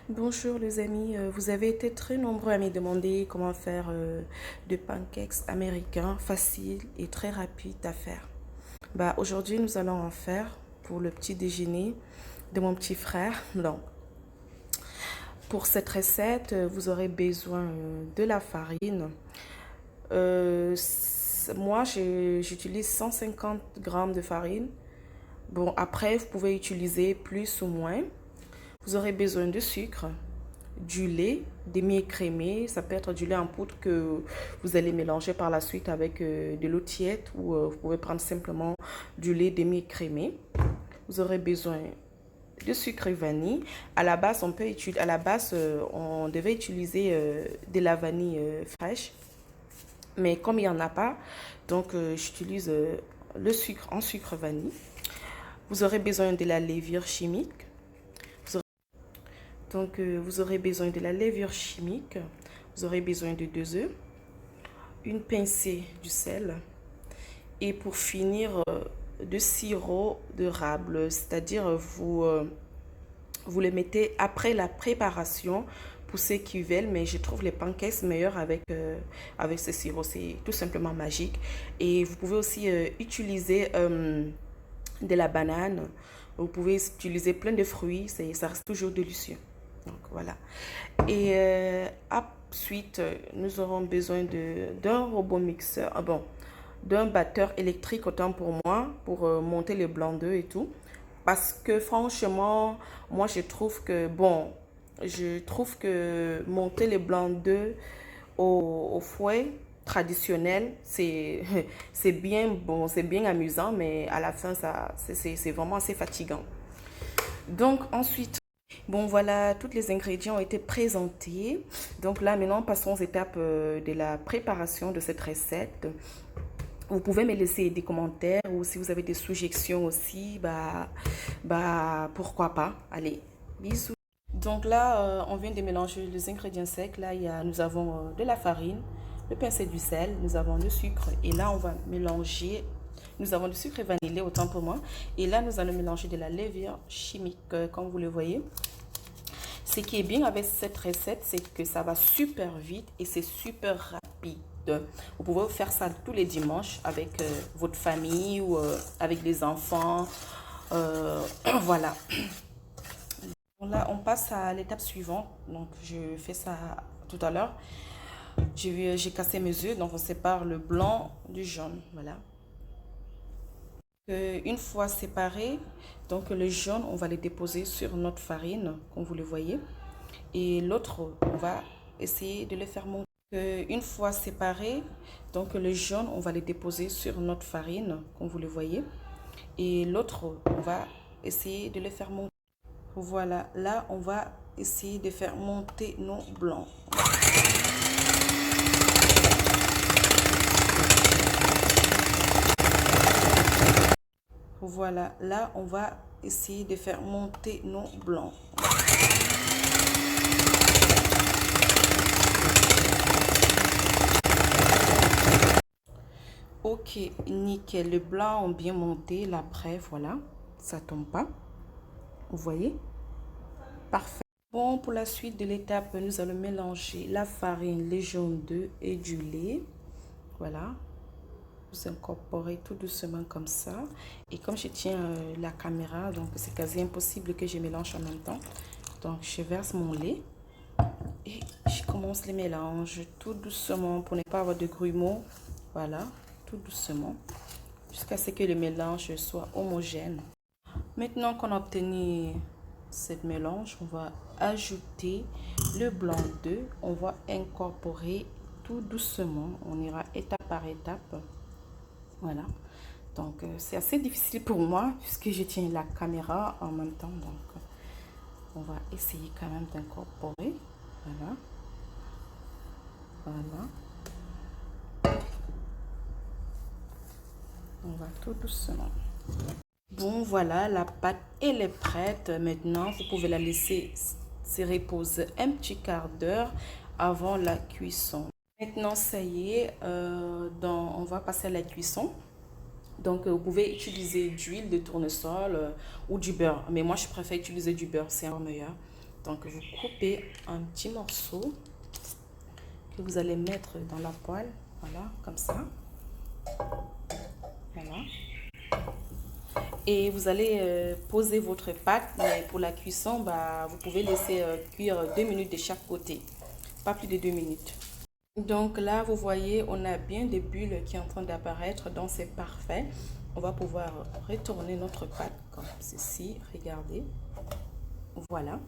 Bonjour les amis, vous avez été très nombreux à me demander comment faire des pancakes américains faciles et très rapides à faire. Aujourd'hui nous allons en faire pour le petit déjeuner de mon petit frère. Donc, pour cette recette, vous aurez besoin de la farine. Moi, j'utilise 150 grammes de farine. Bon, après, vous pouvez utiliser plus ou moins. Vous aurez besoin de sucre, du lait demi-écrémé. Ça peut être du lait en poudre que vous allez mélanger par la suite avec de l'eau tiède ou vous pouvez prendre simplement du lait demi-écrémé. Vous aurez besoin de sucre et vanille. À la base, on devait utiliser de la vanille fraîche. Mais comme il n'y en a pas, donc j'utilise le sucre en sucre vanille. Vous aurez besoin de la levure chimique. Vous aurez besoin de la levure chimique, vous aurez besoin de 2 œufs, une pincée du sel et pour finir de sirop d'érable, c'est-à-dire vous le mettez après la préparation pour ceux qui veulent, mais je trouve les pancakes meilleurs avec ce sirop, c'est tout simplement magique. Et vous pouvez aussi utiliser de la banane, vous pouvez utiliser plein de fruits, ça reste toujours délicieux. Donc voilà. Et ensuite, nous aurons besoin d'un robot mixeur, d'un batteur électrique autant pour moi, pour monter les blancs d'œufs et tout. Parce que franchement, moi je trouve que monter les blancs d'œufs au fouet traditionnel, c'est bien bon, c'est bien amusant, mais à la fin, c'est vraiment assez fatigant. Donc ensuite, bon voilà, tous les ingrédients ont été présentés. Donc là, maintenant, passons aux étapes de la préparation de cette recette. Vous pouvez me laisser des commentaires ou si vous avez des suggestions aussi, pourquoi pas. Allez, bisous. Donc là, on vient de mélanger les ingrédients secs. Là, nous avons de la farine, le pincé du sel, nous avons le sucre. Et là, on va mélanger. Nous avons du sucre et vanillé, autant pour moi. Et là, nous allons mélanger de la levure chimique, comme vous le voyez. Ce qui est bien avec cette recette, c'est que ça va super vite et c'est super rapide. Vous pouvez faire ça tous les dimanches avec votre famille ou avec les enfants. Voilà. Là, on passe à l'étape suivante. Donc, je fais ça tout à l'heure. J'ai cassé mes œufs, donc on sépare le blanc du jaune. Voilà. Une fois séparés, donc le jaune, on va les déposer sur notre farine, comme vous le voyez. Et l'autre, on va essayer de le faire monter. Une fois séparés, donc le jaune, on va les déposer sur notre farine, comme vous le voyez. Et l'autre, on va essayer de le faire monter. Voilà, là, on va essayer de faire monter nos blancs. Voilà, là, on va essayer de faire monter nos blancs. Ok, nickel. Les blancs ont bien monté. Là, après, voilà, ça tombe pas. Vous voyez? Parfait. Bon, pour la suite de l'étape, nous allons mélanger la farine, les jaunes d'œufs et du lait. Voilà. Vous incorporez tout doucement comme ça. Et comme je tiens la caméra, donc c'est quasi impossible que je mélange en même temps. Donc, je verse mon lait et je commence les mélanges tout doucement pour ne pas avoir de grumeaux. Voilà, tout doucement jusqu'à ce que le mélange soit homogène. Maintenant qu'on a obtenu cette mélange, on va ajouter le blanc d'œuf. On va incorporer tout doucement. On ira étape par étape. Voilà. Donc, c'est assez difficile pour moi puisque je tiens la caméra en même temps. Donc, on va essayer quand même d'incorporer. Voilà. Voilà. On va tout doucement. Bon, voilà, la pâte elle est prête. Maintenant, vous pouvez la laisser se reposer un petit quart d'heure avant la cuisson. Maintenant, ça y est, on va passer à la cuisson. Donc, vous pouvez utiliser d'huile de tournesol ou du beurre. Mais moi, je préfère utiliser du beurre, c'est un meilleur. Donc vous coupez un petit morceau que vous allez mettre dans la poêle. Voilà, comme ça. Voilà. Et vous allez poser votre pâte, mais pour la cuisson, bah, vous pouvez laisser cuire 2 minutes de chaque côté, pas plus de 2 minutes. Donc là, vous voyez, on a bien des bulles qui sont en train d'apparaître, donc c'est parfait. On va pouvoir retourner notre pâte comme ceci, regardez. Voilà.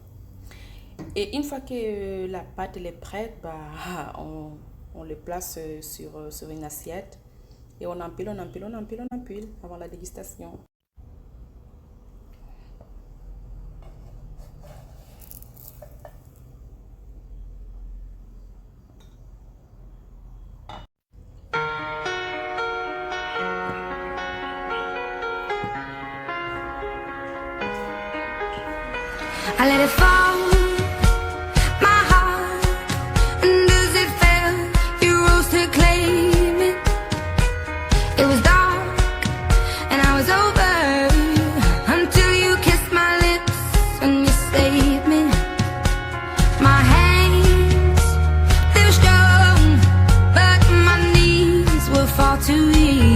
Et une fois que la pâte est prête, bah, on le place sur une assiette et on empile, on empile, on empile, on empile avant la dégustation. I let it fall, my heart, and as it fell, you rose to claim it. It was dark, and I was over, until you kissed my lips, and you saved me. My hands, they were strong, but my knees were far too weak.